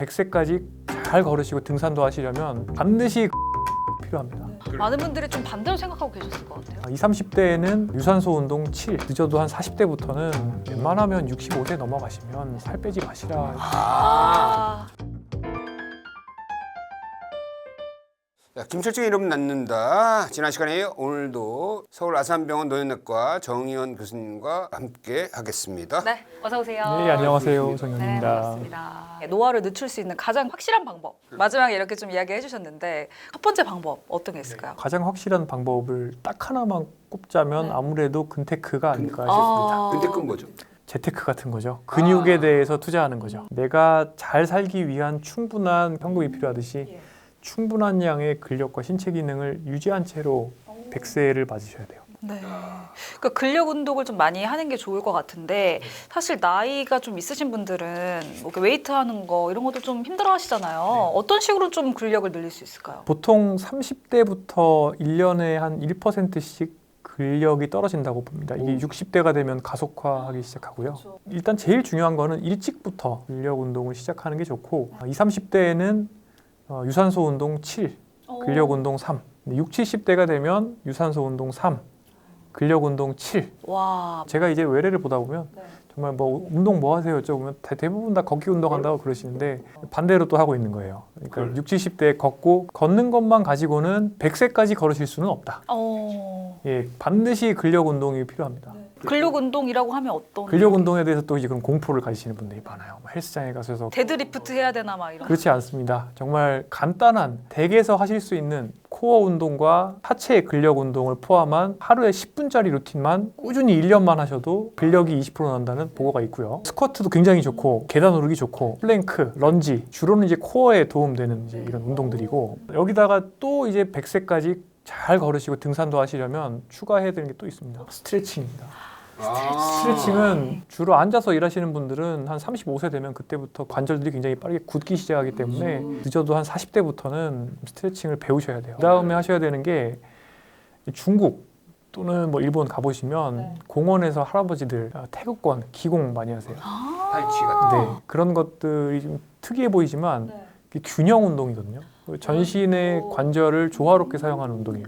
100세까지 잘 걸으시고 등산도 하시려면 반드시 필요합니다. 많은 분들이 좀 반대로 생각하고 계셨을 것 같아요. 20, 30대에는 유산소 운동 7, 늦어도 한 40대부터는 웬만하면 65세 넘어가시면 살 빼지 마시라. 자, 김철증 이름 낳는다. 지난 시간에 오늘도 서울 아산병원 노인내과 정의원 교수님과 함께 하겠습니다. 네, 어서 오세요. 네, 안녕하세요. 네, 정현입니다. 반갑습니다. 노화를 늦출 수 있는 가장 확실한 방법. 마지막에 이렇게 좀 이야기해 주셨는데 첫 번째 방법 어떤 게 있을까요? 가장 확실한 방법을 딱 하나만 꼽자면 네. 아무래도 근테크가 아닐까 싶습니다. 근데 그건 뭐죠? 재테크 같은 거죠. 근육에 대해서 투자하는 거죠. 내가 잘 살기 위한 충분한 현금이 필요하듯이 충분한 양의 근력과 신체 기능을 유지한 채로 100세를 맞으셔야 돼요. 네. 그러니까 근력 운동을 좀 많이 하는 게 좋을 것 같은데 사실 나이가 좀 있으신 분들은 뭐 이렇게 웨이트 하는 거 이런 것도 좀 힘들어 하시잖아요. 어떤 식으로 좀 근력을 늘릴 수 있을까요? 보통 30대부터 1년에 한 1%씩 근력이 떨어진다고 봅니다. 이게 60대가 되면 가속화하기 시작하고요. 일단 제일 중요한 거는 일찍부터 근력 운동을 시작하는 게 좋고 20, 30대에는 유산소 운동 7, 근력 운동 3, 60, 70대가 되면 유산소 운동 3, 근력 운동 7. 와. 제가 이제 외래를 보다 보면 정말 뭐 운동 뭐 하세요 여쭤보면 대부분 다 걷기 운동한다고 그러시는데 반대로 또 하고 있는 거예요. 그러니까 60, 70대에 걷고 걷는 것만 가지고는 100세까지 걸으실 수는 없다. 예, 반드시 근력 운동이 필요합니다. 근력 운동이라고 하면 어떤? 근력 운동에 대해서 또 이제 그런 공포를 가지시는 분들이 많아요. 뭐 헬스장에 가셔서 데드리프트 해야 되나 막 이런. 그렇지 않습니다. 정말 간단한 댁에서 하실 수 있는 코어 운동과 하체 근력 운동을 포함한 하루에 10분짜리 루틴만 꾸준히 1년만 하셔도 근력이 20% 난다는 보고가 있고요. 스쿼트도 굉장히 좋고 계단 오르기 좋고 플랭크, 런지 주로는 이제 코어에 도움되는 이제 이런 운동들이고 여기다가 또 이제 100세까지 잘 걸으시고 등산도 하시려면 추가해야 되는 게 또 있습니다. 스트레칭입니다. 스트레칭은 주로 앉아서 일하시는 분들은 한 35세 되면 그때부터 관절들이 굉장히 빠르게 굳기 시작하기 때문에 늦어도 한 40대부터는 스트레칭을 배우셔야 돼요. 그 다음에 하셔야 되는 게 중국 또는 뭐 일본 가보시면 공원에서 할아버지들 태극권, 기공 많이 하세요. 팔찌 같은 네, 그런 것들이 좀 특이해 보이지만 균형 운동이거든요. 전신의 관절을 조화롭게 사용하는 운동이에요.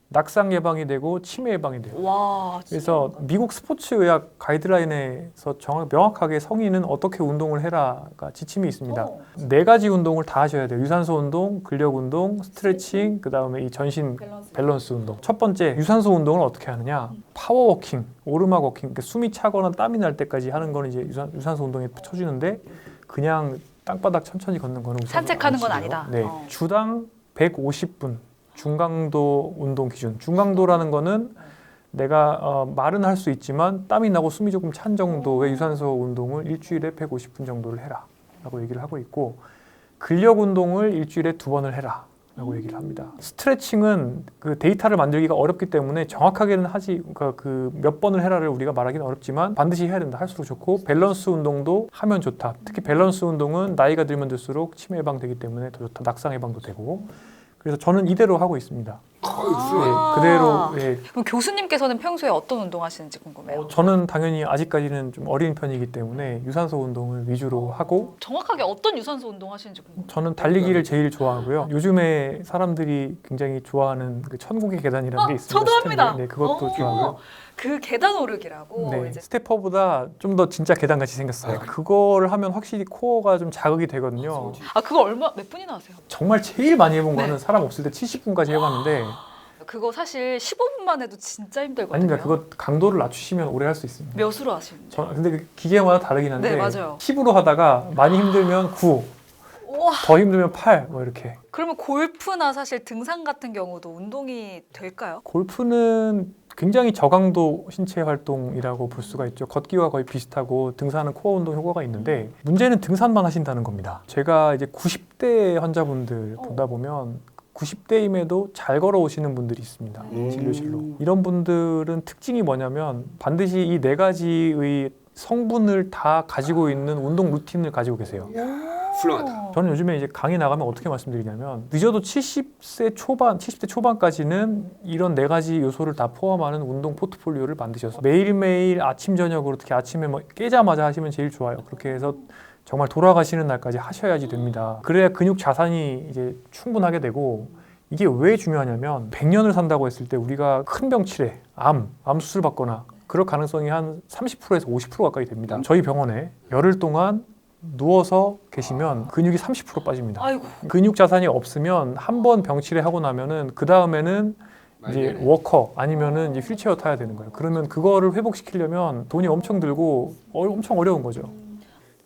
낙상 예방이 되고 치매 예방이 돼요. 와. 그래서 미국 스포츠 의학 가이드라인에서 명확하게 성인은 어떻게 운동을 해라가 지침이 있습니다. 4가지 운동을 다 하셔야 돼요. 유산소 운동, 근력 운동, 스트레칭, 그 다음에 이 전신 밸런스 운동. 첫 번째, 유산소 운동을 어떻게 하느냐? 파워워킹, 오르막 워킹, 그러니까 숨이 차거나 땀이 날 때까지 하는 거는 이제 유산소 운동에 쳐주는데 그냥 땅바닥 천천히 걷는 거는 산책하는 건 아니다. 네, 주당 150분. 중강도 운동 기준. 중강도라는 거는 내가 말은 할 수 있지만 땀이 나고 숨이 조금 찬 정도의 유산소 운동을 일주일에 150분 정도를 해라 라고 얘기를 하고 있고 근력 운동을 일주일에 2번을 해라 라고 얘기를 합니다. 스트레칭은 그 데이터를 만들기가 어렵기 때문에 정확하게는 그러니까 그 몇 번을 해라를 우리가 말하기는 어렵지만 반드시 해야 된다. 할수록 좋고 밸런스 운동도 하면 좋다. 특히 밸런스 운동은 나이가 들면 들수록 치매 예방되기 때문에 더 좋다. 낙상 예방도 되고 그래서 저는 이대로 하고 있습니다. 그대로. 예. 그럼 교수님께서는 평소에 어떤 운동 하시는지 궁금해요. 저는 당연히 아직까지는 좀 어린 편이기 때문에 유산소 운동을 위주로 하고 정확하게 어떤 유산소 운동 하시는지 궁금해요. 저는 달리기를 제일 좋아하고요. 요즘에 사람들이 굉장히 좋아하는 그 천국의 계단이라는 게 있습니다. 저도 합니다. 네, 그것도 좋아하고요. 그 계단 오르기라고. 네, 이제 스태퍼보다 좀 더 진짜 계단같이 생겼어요. 그거를 하면 확실히 코어가 좀 자극이 되거든요. 그거 몇 분이나 하세요? 정말 제일 많이 해본 거는 사람 없을 때 70분까지 해봤는데 그거 사실 15분만 해도 진짜 힘들거든요. 아닙니다. 그거 강도를 낮추시면 오래 할 수 있습니다. 몇으로 하시는데? 근데 그 기계마다 다르긴 한데 네, 맞아요. 10으로 하다가 많이 힘들면 9, 우와. 더 힘들면 8, 뭐 이렇게. 그러면 골프나 사실 등산 같은 경우도 운동이 될까요? 골프는 굉장히 저강도 신체 활동이라고 볼 수가 있죠. 걷기와 거의 비슷하고 등산은 코어 운동 효과가 있는데 문제는 등산만 하신다는 겁니다. 제가 이제 90대 환자분들 보다 보면 90대임에도 잘 걸어오시는 분들이 있습니다. 진료실로. 이런 분들은 특징이 뭐냐면 반드시 이 4가지의 성분을 다 가지고 있는 운동 루틴을 가지고 계세요. 훌륭하다. 저는 요즘에 이제 강의 나가면 어떻게 말씀드리냐면 늦어도 70대 초반까지는 이런 4가지 요소를 다 포함하는 운동 포트폴리오를 만드셔서 매일매일 아침 저녁으로 특히 아침에 뭐 깨자마자 하시면 제일 좋아요. 그렇게 해서 정말 돌아가시는 날까지 하셔야지 됩니다. 그래야 근육 자산이 이제 충분하게 되고 이게 왜 중요하냐면 100년을 산다고 했을 때 우리가 큰 병치레, 암 수술 받거나 그럴 가능성이 한 30%에서 50% 가까이 됩니다. 저희 병원에 열흘 동안 누워서 계시면 근육이 30% 빠집니다. 아이고. 근육 자산이 없으면 한 번 병치레 하고 나면은 그 다음에는 이제 워커 아니면은 이제 휠체어 타야 되는 거예요. 그러면 그거를 회복시키려면 돈이 엄청 들고 엄청 어려운 거죠.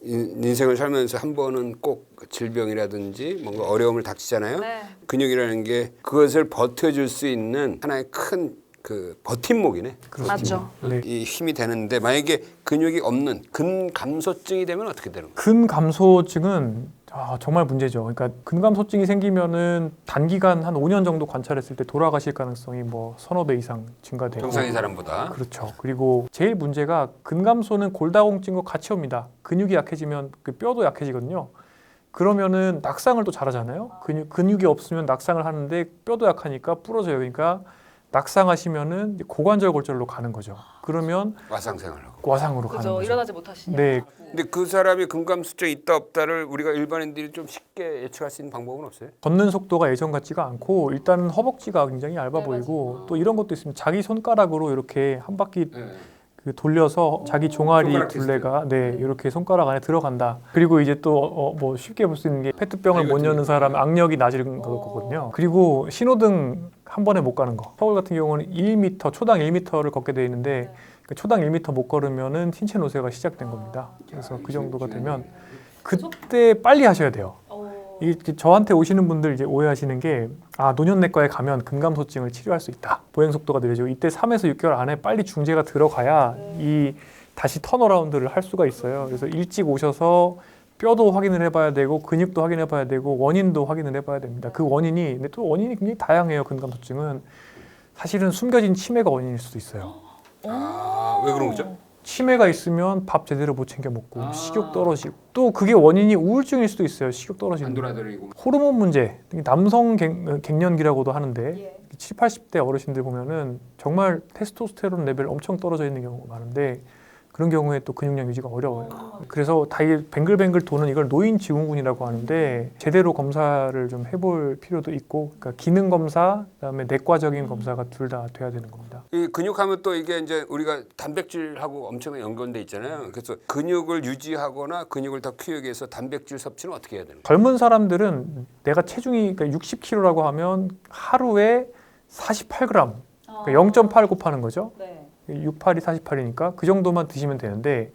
인생을 살면서 한 번은 꼭 질병이라든지 뭔가 어려움을 닥치잖아요. 네. 근육이라는 게 그것을 버텨줄 수 있는 하나의 큰 그 버팀목이네. 맞죠. 네. 이 힘이 되는데 만약에 근육이 없는 근감소증이 되면 어떻게 되는 거예요? 근감소증은 정말 문제죠. 그러니까 근감소증이 생기면은 단기간 한 5년 정도 관찰했을 때 돌아가실 가능성이 뭐 서너 배 이상 증가되고. 정상인 사람보다. 그렇죠. 그리고 제일 문제가 근감소는 골다공증과 같이 옵니다. 근육이 약해지면 그 뼈도 약해지거든요. 그러면은 낙상을 또 잘하잖아요. 근육이 없으면 낙상을 하는데 뼈도 약하니까 부러져요. 그러니까 낙상하시면은 고관절 골절로 가는 거죠. 그러면 와상생활하고. 와상으로 가는 그죠. 거죠. 일어나지 못하시냐. 네, 근데 그 사람이 근감소증이 있다 없다를 우리가 일반인들이 좀 쉽게 예측할 수 있는 방법은 없어요? 걷는 속도가 예전 같지가 않고 일단은 허벅지가 굉장히 얇아 네, 보이고 맞아요. 또 이런 것도 있습니다. 자기 손가락으로 이렇게 한 바퀴 그 돌려서 자기 종아리 손가락 둘레가 이렇게 손가락 안에 들어간다. 그리고 이제 또 뭐 쉽게 볼 수 있는 게 페트병을 못 여는 사람 악력이 낮은 거거든요. 그리고 신호등 한 번에 못 가는 거. 서울 같은 경우는 1m 초당 1m를 걷게 돼 있는데 그 초당 1m 못 걸으면은 신체 노쇠가 시작된 겁니다. 그래서 그 정도가 되면 그때 빨리 하셔야 돼요. 이게 저한테 오시는 분들 이제 오해하시는 게 노년내과에 가면 근감소증을 치료할 수 있다. 보행 속도가 느려지고 이때 3에서 6개월 안에 빨리 중재가 들어가야 이 다시 턴어라운드를 할 수가 있어요. 그래서 일찍 오셔서 뼈도 확인을 해봐야 되고 근육도 확인해봐야 되고 원인도 확인을 해봐야 됩니다. 그 원인이 근데 또 원인이 굉장히 다양해요. 근감소증은 사실은 숨겨진 치매가 원인일 수도 있어요. 왜 그런 거죠? 치매가 있으면 밥 제대로 못 챙겨 먹고 식욕 떨어지고 또 그게 원인이 우울증일 수도 있어요. 식욕 떨어지는 거. 호르몬 문제, 남성 갱년기라고도 하는데 7, 80대 어르신들 보면은 정말 테스토스테론 레벨 엄청 떨어져 있는 경우가 많은데 그런 경우에 또 근육량 유지가 어려워요. 그래서 다 이게 뱅글뱅글 도는 이걸 노인 증후군이라고 하는데 제대로 검사를 좀 해볼 필요도 있고, 그러니까 기능 검사, 그다음에 내과적인 검사가 둘 다 돼야 되는 겁니다. 이 근육하면 또 이게 이제 우리가 단백질하고 엄청나게 연관돼 있잖아요. 그래서 근육을 유지하거나 근육을 더 키우기 위해서 단백질 섭취는 어떻게 해야 되는 거예요? 젊은 사람들은 내가 체중이 그러니까 60kg라고 하면 하루에 48g, 그러니까 0.8 곱하는 거죠. 네. 68이 48이니까 그 정도만 드시면 되는데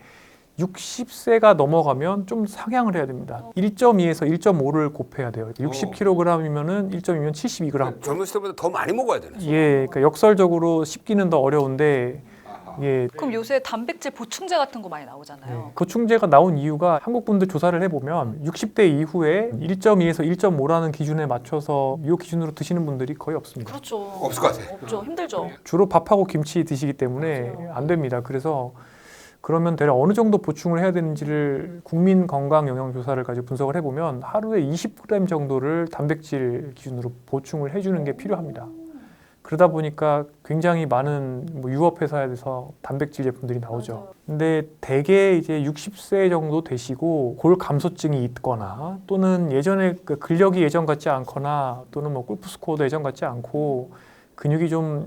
60세가 넘어가면 좀 상향을 해야 됩니다. 1.2에서 1.5를 곱해야 돼요. 60kg이면은 1.2면 72g. 젊었을 때보다 더 많이 먹어야 되네. 예, 그러니까 역설적으로 씹기는 더 어려운데 예. 그럼 요새 단백질 보충제 같은 거 많이 나오잖아요. 보충제가 나온 이유가 한국 분들 조사를 해보면 60대 이후에 1.2에서 1.5라는 기준에 맞춰서 이 기준으로 드시는 분들이 거의 없습니다. 그렇죠. 없을 것 같아요. 없죠. 힘들죠. 주로 밥하고 김치 드시기 때문에 안 됩니다. 그래서 그러면 대략 어느 정도 보충을 해야 되는지를 국민건강영양조사를 가지고 분석을 해보면 하루에 20g 정도를 단백질 기준으로 보충을 해주는 게 필요합니다. 그러다 보니까 굉장히 많은 유업회사에서 단백질 제품들이 나오죠. 근데 대개 이제 60세 정도 되시고 골 감소증이 있거나 또는 예전에 그 근력이 예전 같지 않거나 또는 뭐 골프 스코어도 예전 같지 않고 근육이 좀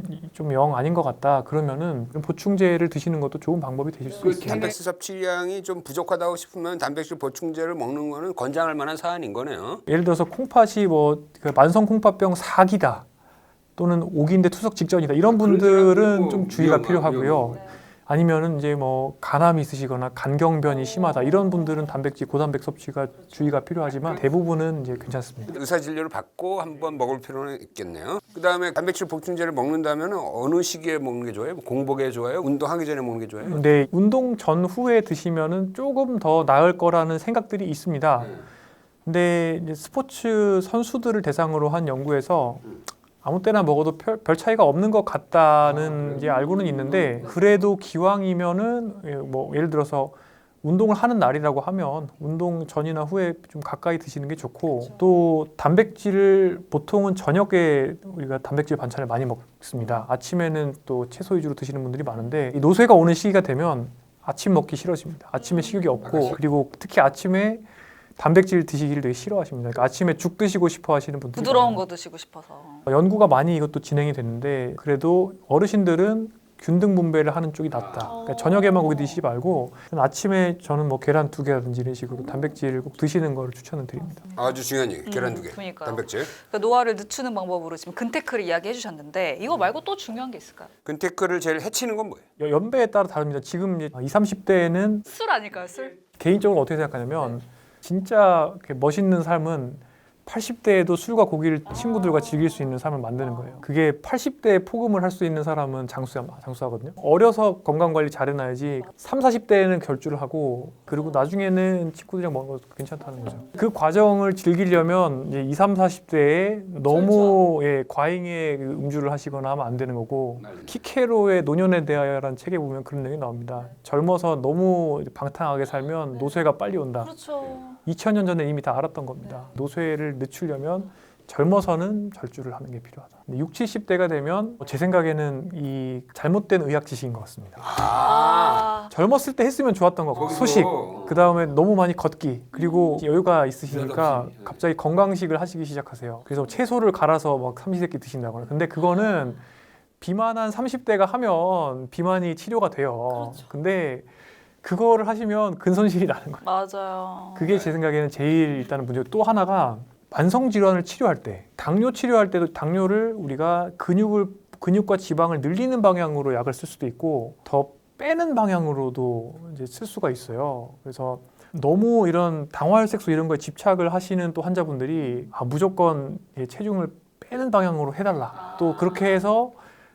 영 아닌 것 같다. 그러면은 보충제를 드시는 것도 좋은 방법이 되실 수 있습니다. 단백질 섭취량이 좀 부족하다고 싶으면 단백질 보충제를 먹는 거는 권장할 만한 사안인 거네요. 예를 들어서 콩팥이 그 만성 콩팥병 4기다. 또는 5기인데 투석 직전이다. 이런 분들은 좀 주의가 필요하고요. 아니면은 이제 뭐 간암이 있으시거나 간경변이 심하다. 이런 분들은 단백질 고단백 섭취가 주의가 필요하지만 대부분은 이제 괜찮습니다. 의사 진료를 받고 한번 먹을 필요는 있겠네요. 그다음에 단백질 보충제를 먹는다면 어느 시기에 먹는 게 좋아요? 공복에 좋아요? 운동하기 전에 먹는 게 좋아요? 근데 운동 전후에 드시면은 조금 더 나을 거라는 생각들이 있습니다. 근데 이제 스포츠 선수들을 대상으로 한 연구에서 아무 때나 먹어도 별 차이가 없는 것 같다는 이제 알고는 있는데 그래도 기왕이면은 뭐 예를 들어서 운동을 하는 날이라고 하면 운동 전이나 후에 좀 가까이 드시는 게 좋고 또 단백질을 보통은 저녁에 우리가 단백질 반찬을 많이 먹습니다. 아침에는 또 채소 위주로 드시는 분들이 많은데 이 노쇠가 오는 시기가 되면 아침 먹기 싫어집니다. 아침에 식욕이 없고 그리고 특히 아침에 단백질 드시기를 되게 싫어하십니다. 그러니까 아침에 죽 드시고 싶어 하시는 분들이 부드러운 많아요. 거 드시고 싶어서. 연구가 많이 이것도 진행이 됐는데 그래도 어르신들은 균등 분배를 하는 쪽이 낫다. 그러니까 저녁에만 고기 드시지 말고 아침에 저는 뭐 계란 2개라든지 이런 식으로 단백질을 꼭 드시는 거를 추천을 드립니다. 아주 중요한 얘기. 계란 2개. 그러니까요. 단백질. 그러니까 노화를 늦추는 방법으로 지금 근테크를 이야기해 주셨는데 이거 말고 또 중요한 게 있을까요? 근테크를 제일 해치는 건 뭐예요? 연배에 따라 다릅니다. 지금 이제 20, 30대에는 술 아닐까요? 술? 개인적으로 어떻게 생각하냐면 진짜 이렇게 멋있는 삶은 80대에도 술과 고기를 친구들과 즐길 수 있는 삶을 만드는 거예요. 그게 80대에 포금을 할 수 있는 사람은 장수하거든요. 어려서 건강관리 잘해놔야지 30, 40대에는 결주를 하고 그리고 나중에는 친구들이랑 먹는 것도 괜찮다는 거죠. 그 과정을 즐기려면 이제 20, 30, 40대에 너무 과잉의 그 음주를 하시거나 하면 안 되는 거고 키케로의 노년에 대하여라는 책에 보면 그런 내용이 나옵니다. 젊어서 너무 방탕하게 살면 노쇠가 빨리 온다. 그렇죠. 2000년 전에 이미 다 알았던 겁니다. 노쇠를 늦추려면 젊어서는 절주를 하는 게 필요하다. 근데 60, 70대가 되면 제 생각에는 이 잘못된 의학 지식인 것 같습니다. 젊었을 때 했으면 좋았던 거고 거기서 소식, 그 다음에 너무 많이 걷기, 그리고 여유가 있으시니까 없이. 갑자기 건강식을 하시기 시작하세요. 그래서 채소를 갈아서 막 삼시세끼 드신다거나. 근데 그거는 비만한 30대가 하면 비만이 치료가 돼요. 근데 그거를 하시면 근손실이 나는 거예요. 맞아요. 그게 제 생각에는 제일 일단은 문제고 또 하나가 만성 질환을 치료할 때 당뇨 치료할 때도 당뇨를 우리가 근육과 지방을 늘리는 방향으로 약을 쓸 수도 있고 더 빼는 방향으로도 이제 쓸 수가 있어요. 그래서 너무 이런 당화혈색소 이런 거에 집착을 하시는 또 환자분들이 무조건 체중을 빼는 방향으로 해달라. 또 그렇게 해서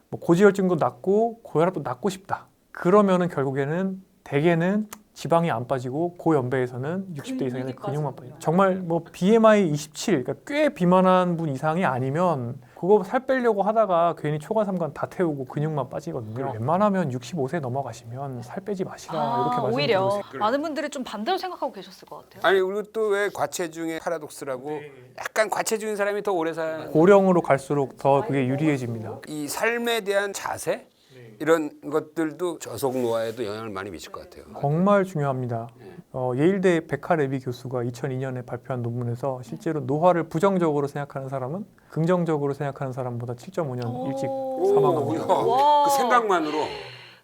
뭐 고지혈증도 낫고 고혈압도 낫고 싶다. 그러면은 결국에는 대개는 지방이 안 빠지고 고연배에서는 60대 이상에는 근육만 빠져요. 정말 뭐 BMI 27, 그러니까 꽤 비만한 분 이상이 아니면 그거 살 빼려고 하다가 괜히 초과삼간 다 태우고 근육만 빠지거든요. 웬만하면 65세 넘어가시면 살 빼지 마시라 이렇게 말씀드리고 오히려 있어요. 많은 분들이 좀 반대로 생각하고 계셨을 것 같아요. 아니 그리고 또 왜 과체중의 파라독스라고 약간 과체중인 사람이 더 오래 사는 고령으로 갈수록 더 그게 유리해집니다. 이 삶에 대한 자세 이런 것들도 저속 노화에도 영향을 많이 미칠 것 같아요. 정말 중요합니다. 예일대 베카레비 교수가 2002년에 발표한 논문에서 실제로 노화를 부정적으로 생각하는 사람은 긍정적으로 생각하는 사람보다 7.5년 일찍 사망합니다. 와. 그 생각만으로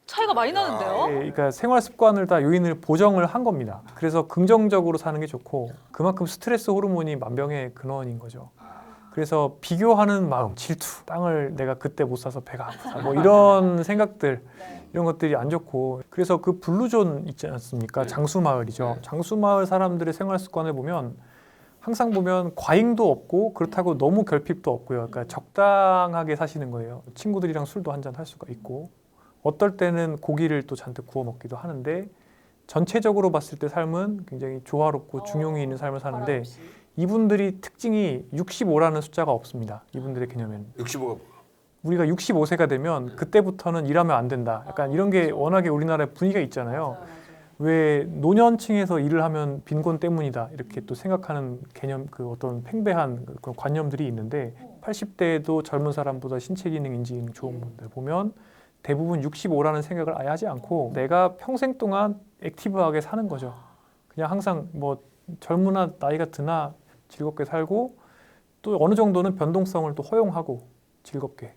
차이가 많이 나는데요? 그러니까 생활 습관을 다 요인을 보정을 한 겁니다. 그래서 긍정적으로 사는 게 좋고 그만큼 스트레스 호르몬이 만병의 근원인 거죠. 그래서 비교하는 마음, 질투, 땅을 내가 그때 못 사서 배가 아프다, 뭐 이런 생각들, 이런 것들이 안 좋고 그래서 그 블루존 있지 않습니까? 장수마을이죠. 장수마을 사람들의 생활 습관을 보면 항상 보면 과잉도 없고 그렇다고 너무 결핍도 없고요. 그러니까 적당하게 사시는 거예요. 친구들이랑 술도 한잔 할 수가 있고 어떨 때는 고기를 또 잔뜩 구워 먹기도 하는데 전체적으로 봤을 때 삶은 굉장히 조화롭고 중용이 있는 삶을 사는데 이분들이 특징이 65라는 숫자가 없습니다. 이분들의 개념에는. 65가 우리가 65세가 되면 그때부터는 일하면 안 된다. 약간 이런 게 워낙에 우리나라에 분위기가 있잖아요. 왜 노년층에서 일을 하면 빈곤 때문이다. 이렇게 또 생각하는 개념, 그 어떤 팽배한 그런 관념들이 있는데 80대에도 젊은 사람보다 신체 기능, 인지 기능 좋은 분들 보면 대부분 65라는 생각을 아예 하지 않고 내가 평생 동안 액티브하게 사는 거죠. 그냥 항상 뭐 젊으나 나이가 드나 즐겁게 살고 또 어느 정도는 변동성을 또 허용하고 즐겁게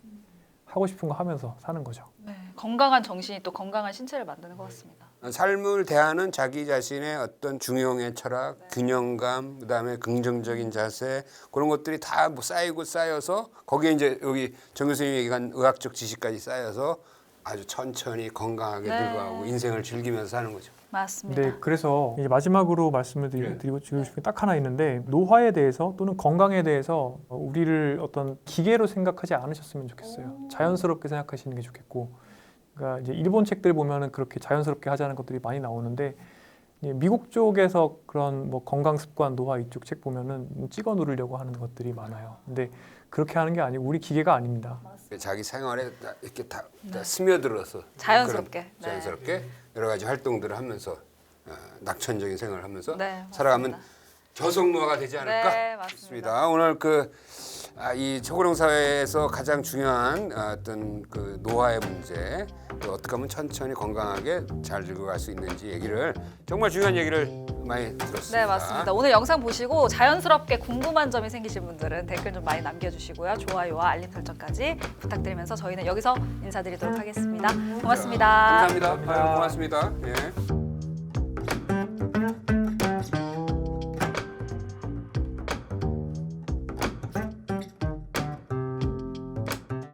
하고 싶은 거 하면서 사는 거죠. 네, 건강한 정신이 또 건강한 신체를 만드는 것 같습니다. 삶을 대하는 자기 자신의 어떤 중용의 철학, 균형감, 그다음에 긍정적인 자세 그런 것들이 다 뭐 쌓이고 쌓여서 거기에 이제 여기 정 교수님이 얘기한 의학적 지식까지 쌓여서 아주 천천히 건강하게 늙어가고 인생을 즐기면서 사는 거죠. 맞습니다. 네, 그래서 이제 마지막으로 말씀을 드리고 싶은 게 딱 하나 있는데 노화에 대해서 또는 건강에 대해서 우리를 어떤 기계로 생각하지 않으셨으면 좋겠어요. 자연스럽게 생각하시는 게 좋겠고, 그러니까 이제 일본 책들 보면은 그렇게 자연스럽게 하자는 것들이 많이 나오는데 미국 쪽에서 그런 뭐 건강 습관 노화 이쪽 책 보면은 찍어 누르려고 하는 것들이 많아요. 근데 그렇게 하는 게 아니고 우리 기계가 아닙니다. 자기 생활에 이렇게 다 스며들어서 자연스럽게. 그런 자연스럽게 여러 가지 활동들을 하면서 낙천적인 생활을 하면서 네, 살아가면 맞습니다. 저속 노화가 되지 않을까 네, 맞습니다. 싶습니다. 오늘 그 이 초고령 사회에서 가장 중요한 어떤 그 노화의 문제, 또 어떻게 하면 천천히 건강하게 잘 즐겨갈 수 있는지 얘기를 정말 중요한 얘기를 많이 들었습니다. 네, 맞습니다. 오늘 영상 보시고 자연스럽게 궁금한 점이 생기신 분들은 댓글 좀 많이 남겨주시고요. 좋아요와 알림 설정까지 부탁드리면서 저희는 여기서 인사드리도록 하겠습니다. 고맙습니다. 감사합니다. 아유, 고맙습니다. 예.